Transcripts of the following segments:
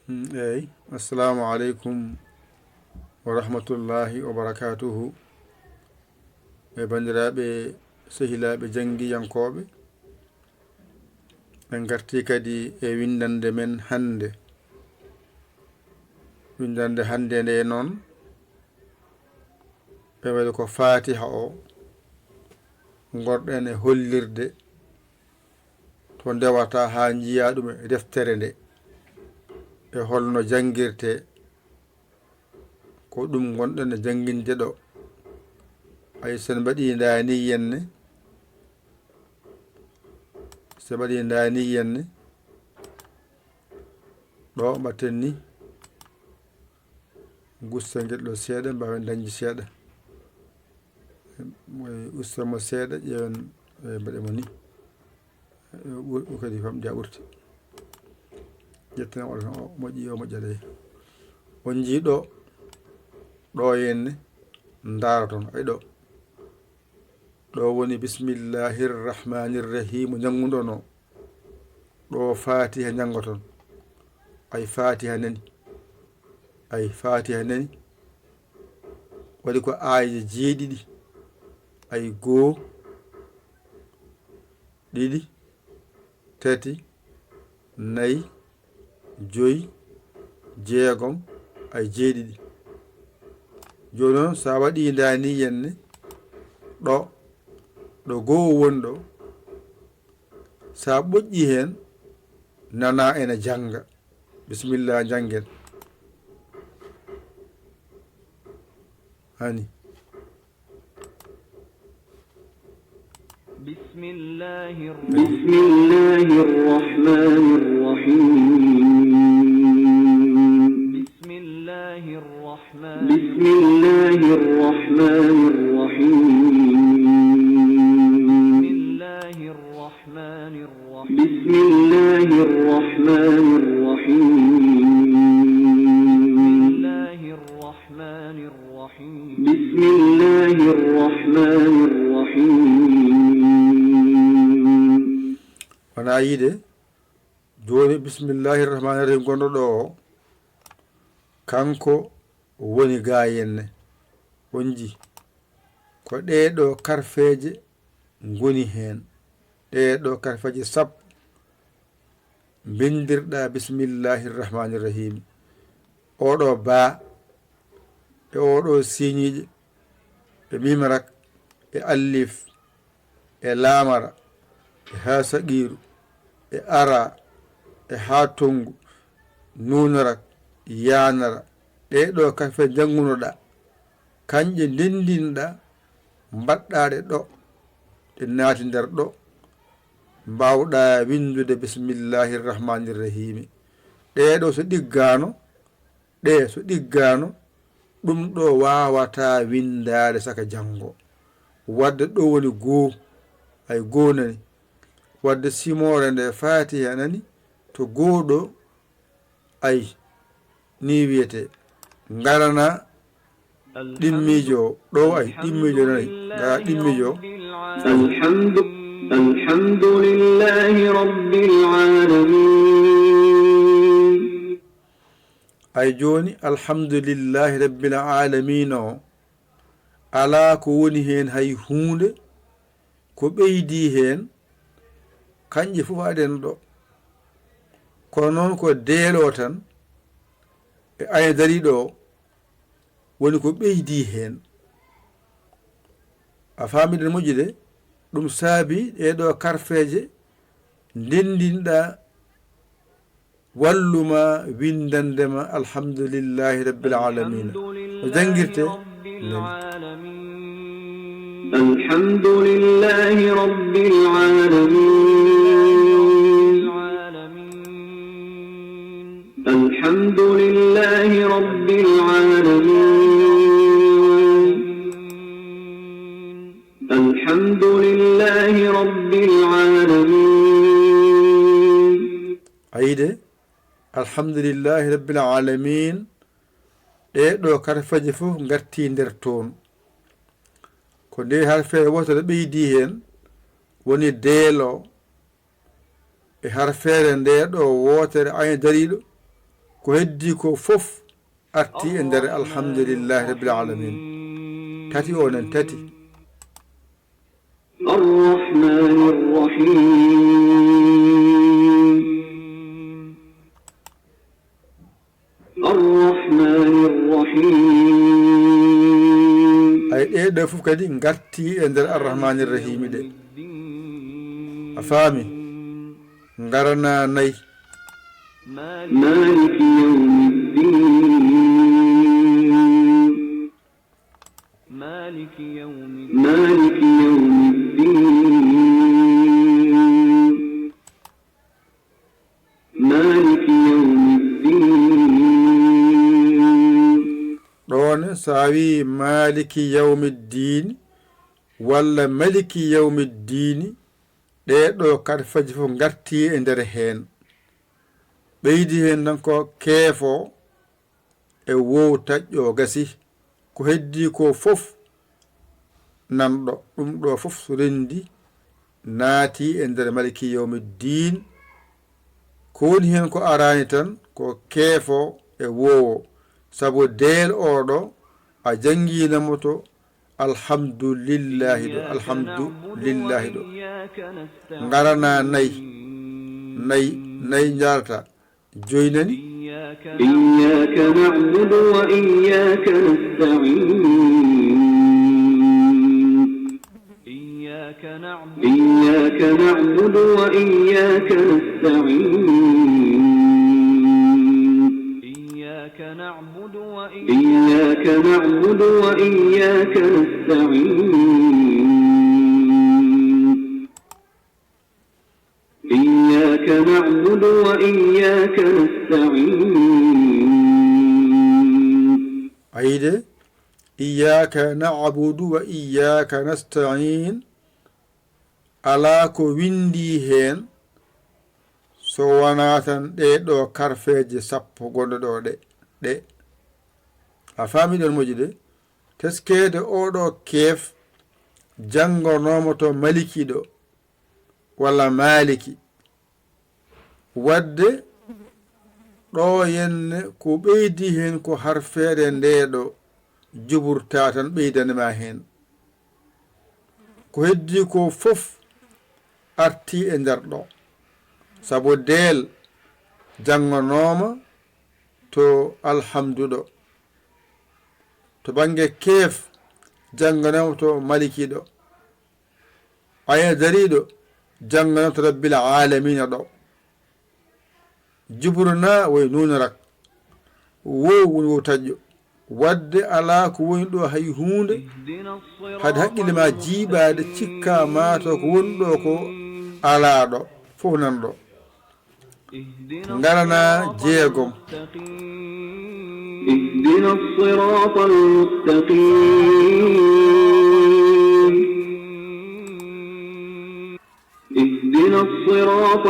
Assalamu alaikum wa rahmatullahi wa barakatuhu. Bandiraɓe sehilaɓe jangiyankoɓe, en garti kadi e windande men hande. Windande hande nde noon ɓe waɗi ko fatiha o gorɗen e hollirde to ndewata ha jiya ɗum e deftere nde e holno jangirte ko ɗum gonɗen e janginde ɗo. Ay sen mbaɗi ndaniyenne ɗo mbatten ni gussa guel ɗo seeɗa mbawen dañde seeɗa ustamo seeɗa ƴeewen mbaɗemo ni kadi famɗi ha ɓurti ƴetten oɗo tan o moƴƴi o moƴƴaɗe on jiiɗo ɗo henne ndaara toon ay ɗo woni bismillahirrahmanirrahim janguɗono ɗo fatiha jangoton ay fatiha nani waɗi ko aaye jeeɗiɗi ay 1 2 3 4 5 6 ay jeeɗiɗi. Joni noon sa waɗi ndani yenne ɗo 1 woni ɗo sa ɓoƴƴi hen nana ene janga bisimillah jangen hani bismillahir rahmanir rahim bismillahir rahmanir rahim bismillahir rahmanir rahim bismillahir rahmanir rahim. wana yiide joni bismillahir rahmanir rahim gonɗo ɗo o kanko woni gayenne on ji ko ɗeɗo karfeje goni hen ɗeɗo karfeje sappo bindirɗa bismillahir rahmanir rahim oɗo ba e oɗo siñiƴe e mimrak e allif e lamara e ha saqiru e ara e ha tongu nunarak yanara ɗeɗo karfe jangunoɗa kanƴe ndendinɗa mbaɗɗaɗe ɗo ɗe naati nder ɗo mbawɗa windude bismillahir rahmanir rahim. ɗeɗo so ɗiggano ɗum ɗo wawata windade saka jango wadde ɗo woni 1 ay 1 nani wadde simore nde fatiha nani to 1 ɗo ay ni wiyete garana ɗimmijo ɗo ay ɗimmijo nani gara ɗimmijo alhamdulillahi rabbil alamin. ay joni alhamdulillahi rabbil alamin o ala ko woni hen hay hunde ko ɓeydi hen kanƴe fof aɗen ɗo kono noon ko deelo tan e aya dariɗo o woni ko ɓeydi hen a famiɗen moƴƴi de ɗum saabi ɗeɗo karfeje ndendinɗa walluma windandema alhamdulillahi rabbil alamin o jangirte alhamdulillahi rabbil alamin alhamdulillahi rabbil alamin alhamdulillahi rabbil alamin. ayide alhamdulillahi rabbil alamin ɗeɗo karfaji fof garti nder toon ko nde harfere wotere ɓeydi hen woni deelo e harfere nde ɗo wotere aya dariɗo ko heddi ko fof arti e nder alhamdulillahi rabbil alamin tati onen tati الرحمن الرحيم الرحمن الرحيم ay ɗeɗo fof kadi garti e nder arrahmani rrahimi ɗe a faami garana nayi مالك يوم الدين مالك يوم الدين مالك يوم الدين ɗon sa wi maliki yawmiddin walla maliki yawmiddin ɗeɗo kadi faji fof garti e nder hen ɓeydi hen tan ko keefo e wow taƴƴo gasi ko heddi ko fof nanɗo ɗum ɗo fof so rendi naati e nder maliki yawmiddin ko woni hen ko arani tan ko keefo e wowo sabu del oɗo a janginamo to alhamdulillahi ɗo alhamdulillahi ɗo garana nayi jarata joynani إياك نعبد وإياك نستعين إياك نعبد وإياك نستعين إياك نعبد وإياك نستعين إياك نعبد وإياك نستعين ayde iyyaka na'budu wa iyyaka nasta'in ala ko windi hen so wona tan ɗeɗo karfeje sappo gonɗo ɗo ɗe a faami ɗon moƴƴi de teskede oɗo keef jangonomo to maliki ɗo walla maliki wadde ɗo yenne ko ɓeydi hen ko harfere ndeɗo juburta tan ɓeydanima hen ko heddi ko fof arti e nder ɗo sabu del jangonoma to alhamdu ɗo to bange keef jangonoma to maliki ɗo aya dariɗo jangonoma to rabbil alamina ɗo juburna woy nunarak wo woni wo taƴƴo wadde ala ko woni ɗo hay hunde hade haqqille ma jiiɓade cikka mato ko woni ɗo ko ala ɗo fof nan ɗo garana jeegom اهدنا الصراط المستقيم اهدنا الصراط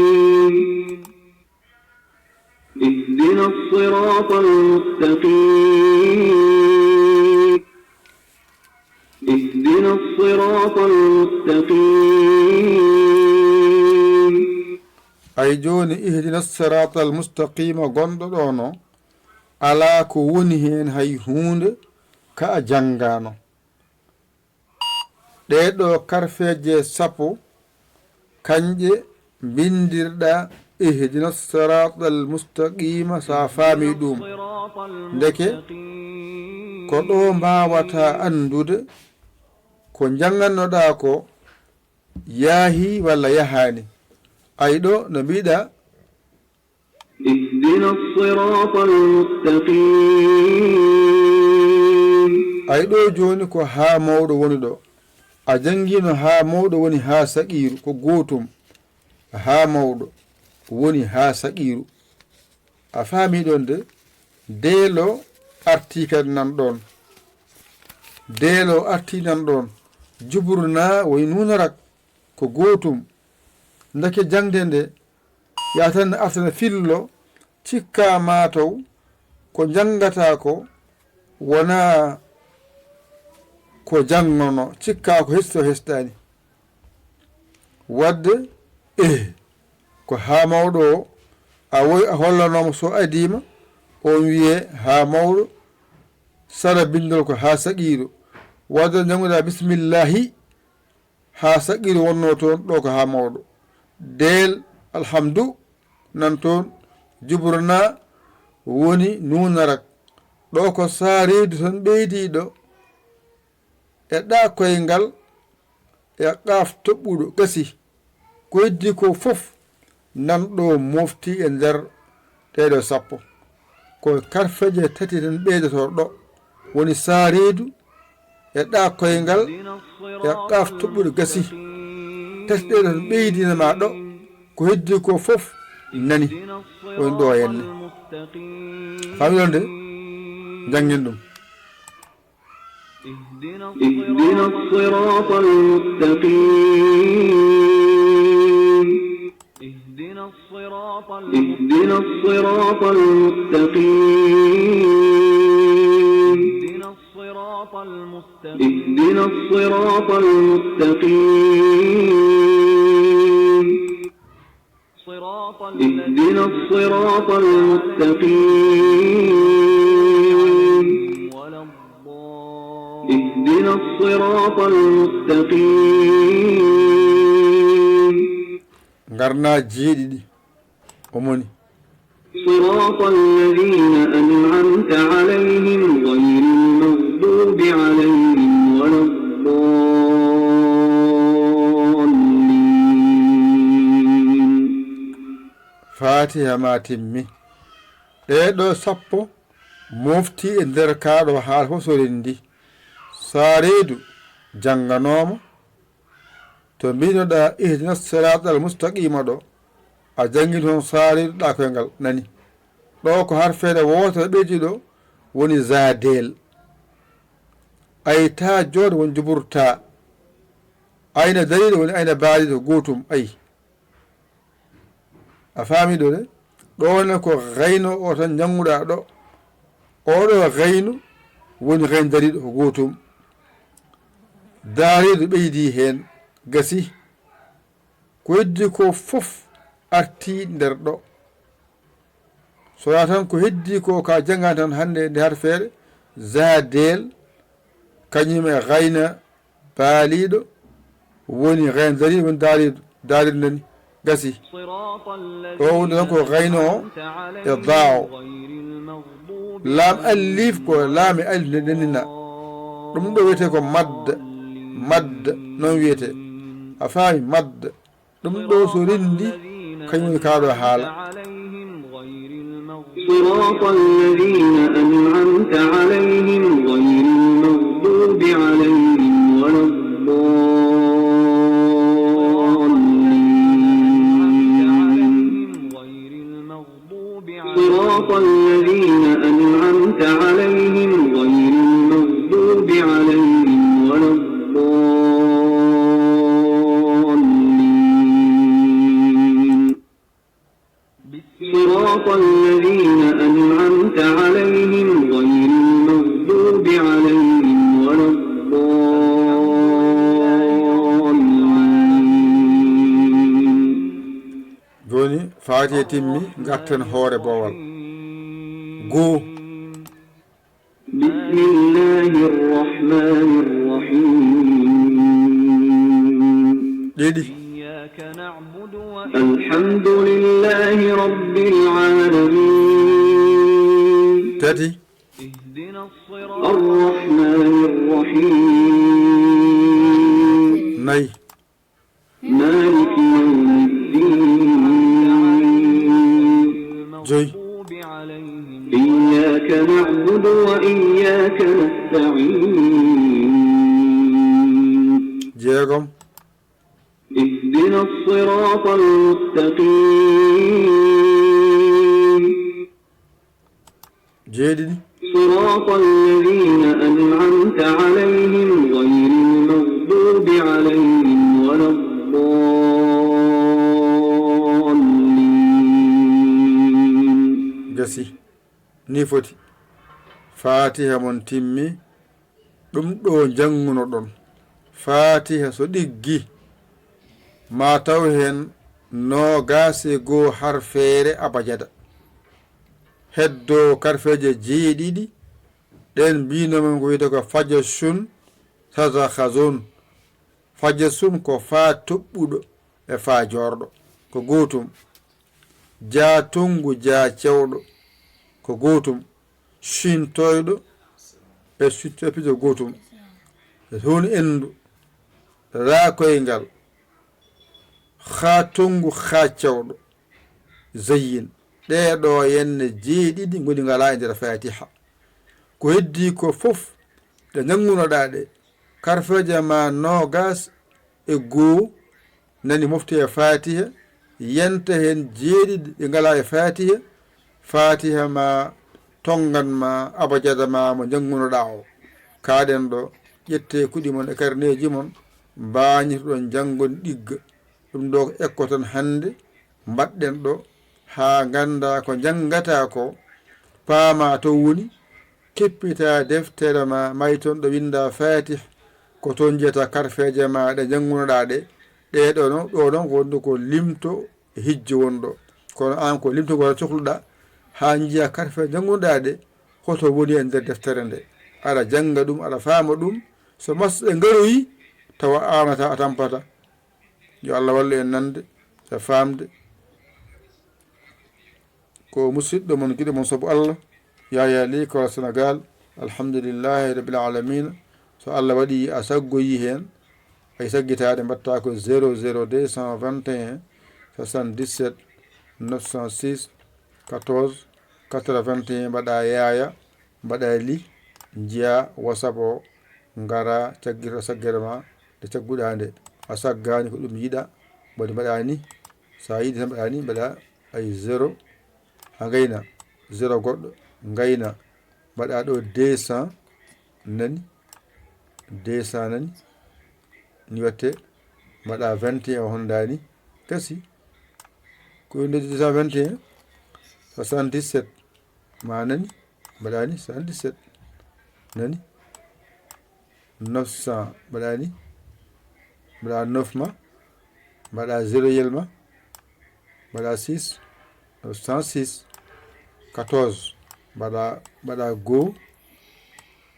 المستقيم اهدنا الصراط المستقيم اهدنا الصراط المستقيم ay joni ihdina sirata almustaqima gonɗo ɗono ala ko woni hen hay hunde ka a janngano ɗeɗo karfeje sappo kanje bindirɗa ihdina sirata almustaqima sa faami ɗum ndeke ko ɗo mbawata andude ko jangannoɗa ko yaahi walla yahani ay ɗo no mbiɗa اهدنا الصراط المستقيم ay ɗo joni ko ha mawɗo woni ɗo a jangino ha mawɗo woni ha saqiru ko gotum ha mawɗo woni ha saqiru a faami ɗon de deelo arti kadi nan ɗon deelo arti nan ɗon juburna woy nunarak ko gotum ndake jangde nde yatan aftana fillo cikka mataw ko jangata ko wona ko jangono cikka ko hesto hestani wadde ko ha mawɗo o a woy a hollanoma so adima on wiye ha mawɗo sara bindol ko ha saqiɗo wadde janguɗa bisimillahi ha saqiɗo wonno toon ɗo ko ha mawɗo del alhamdu nan toon jubrana woni nunarak ɗo ko saaridu tan ɓeydiɗo e ɗa koyngal e qaf toɓɓuɗo gasi ko heddi ko fof nanɗo mofti e nder ɗeɗo sappo ko karfeje tati tan ɓeydoto ɗo woni saaridu e ɗa koyngal e qaf toɓɓuɗo gasi tati ɗeɗo tan ɓeydinama ɗo ko heddi ko fof nani woni ɗo henne familon de jangin ɗum اهدنا الصراط المستقيم اهدنا الصراط المستقيم اهدنا الصراط المستقيم اهدنا الصراط المستقيم اهدنا الصراط المستقيم غرنا جيدي أموني صراط الذين أنعمت عليهم غير المغضوب عليهم ولا الضالين فاتحة ما تمي ɗeɗo sappo mofti e nder kaɗo haala fof sorendi saredu janganoma to mbinoɗa ihdina sirata al mustaqima ɗo a jangi toon saredu ɗa koyngal nani ɗo ko harfede wotere ɓeydi ɗo woni zadel ayta jooɗo woni juburta ayna dariɗo woni ayna baaliɗo gotum ayi a faami ɗo de ɗone ko gayno o tan janguɗa ɗo oɗo gaynu woni gayn dariɗo ko gotum daariɗo ɓeydi hen gasi ko heddi ko fof arti nder ɗo sona tan ko heddi ko ka jangani tan hande nde harfere zadel kañum e gayna baaliɗo woni gayn dariɗo woni daariɗo nani gasi ɗo woni tan ko gayno o e bao laam allif ko laami alif nde nennina ɗum ɗo wiyete ko madda noon wiyete a faami madda ɗum ɗo so rendi kañum woni kaɗo haala صراط الذين أنعمت عليهم غير المغضوب عليهم ولا الضالين صراط الذين أنعمت عليهم غير المغضوب عليهم ولا الضالين صراط الذين أنعمت عليهم غير المغضوب عليهم ولا الضالين joni faati timmi gatten hoore bowal goo بسم الله الرحمن الرحيم ɗiɗi الحمد لله رب العالمين tati الرحمن الرحيم nayi مالك يوم الدين joyi إياك نعبد وإياك نستعين jeegom اهدنا الصراط المستقيم jeeɗiɗi صراط الذين أنعمت عليهم غير المغضوب عليهم ولا الضالين gasi ni foti fatiha mon timmi ɗum ɗo janguno ɗon fatiha so ɗiggi ma taw hen 21 harfeere abajada heddo karfeje jeeɗiɗi ɗen mbinomen ko wiyete ko fajasun tadahazun. fajasun ko faa toɓɓuɗo e faa jorɗo ko gootum. jaatungu jaa cewɗo ko gootum. shintoyɗo e suttepijo gootum. hun endu raakoyngal haa tongu haa cewɗo zayin. ɗeɗo yenne jeeɗiɗi ngoni ngala e nder fatiha. ko heddi ko fof ɗe janngunoɗa ɗe karfeje ma 21 nani mofti e fatiha. yenta hen jeeɗiɗi ɗi ngala e fatiha. fatiha ma tongan ma abajada ma mo janngunoɗa o kaɗen ɗo ƴette kuɗi mon e karneji mon mbañitoɗon janngon ɗigga. ɗum ɗo ko ekko tan hande mbaɗɗen ɗo ha ganda ko janggata ko paama to woni. keppita deftere ma may toon ɗo winda fatih ko toon jeyata karfeje ma ɗe janngunoɗa ɗe. ɗeɗo non ɗo ɗon ko wonde ko limto e hijjo wonɗo. kono an ko limtogol cohluɗa ha jiiya karfe janngunoɗa ɗe hoto woni e nder deftere nde. aɗa janga ɗum aɗa faama ɗum. so masɗe ngaroyi tawa amata a tampata. yo Allah wallu en nande e famde ko musidɗo mon giɗo mon sabu Allah yaya li ko Sénégal. alhamdulillahi rabbil alamina. so Allah waɗi a saggoyi hen ay saggitade mbatta ko 00221 77 906 14 81 mbaɗa yaya mbaɗa li jiya WhatsApp o ngara caggirta saggere ma nde cagguɗa nde. a saggani ko ɗum yiɗa mbaɗi mbaɗa ni. sa yiɗi tan mbaɗa ni mbaɗa ay 0 ha gayna 0 goɗɗo gayna mbaɗa ɗo 200 nani 200 nani ni watte mbaɗa 21 o hondani kasi ko nde 221 77 ma nani mbaɗa ni 77 nani 900 mbaɗa ni mbaɗa 9 ma mbaɗa 0 yelma mbaɗa 6 106 14 mbaɗa goo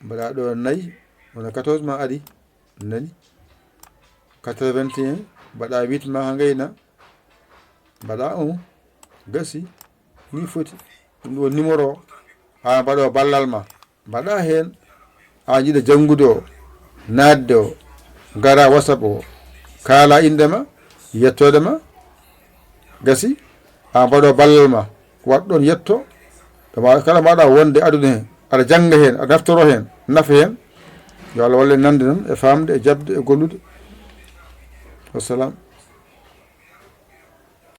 mbaɗa ɗo 4 wona 14 ma ari nani 81 mbaɗa 8 ma ha gayna mbaɗa 1 gasi ni foti. ɗum ɗo numéro o ha mbaɗo ballal ma mbaɗa hen ha jiɗa janngude o nadde o gara WhatsApp o kala indema yettode ma gasi ha mbaɗo ballal ma waɗɗon yetto kala mbaɗa wonde aduna hen aɗa jangga hen aɗa naftoro hen nafa hen. yo Allah walle nande noon e famde e jabde e gollude. wassalam.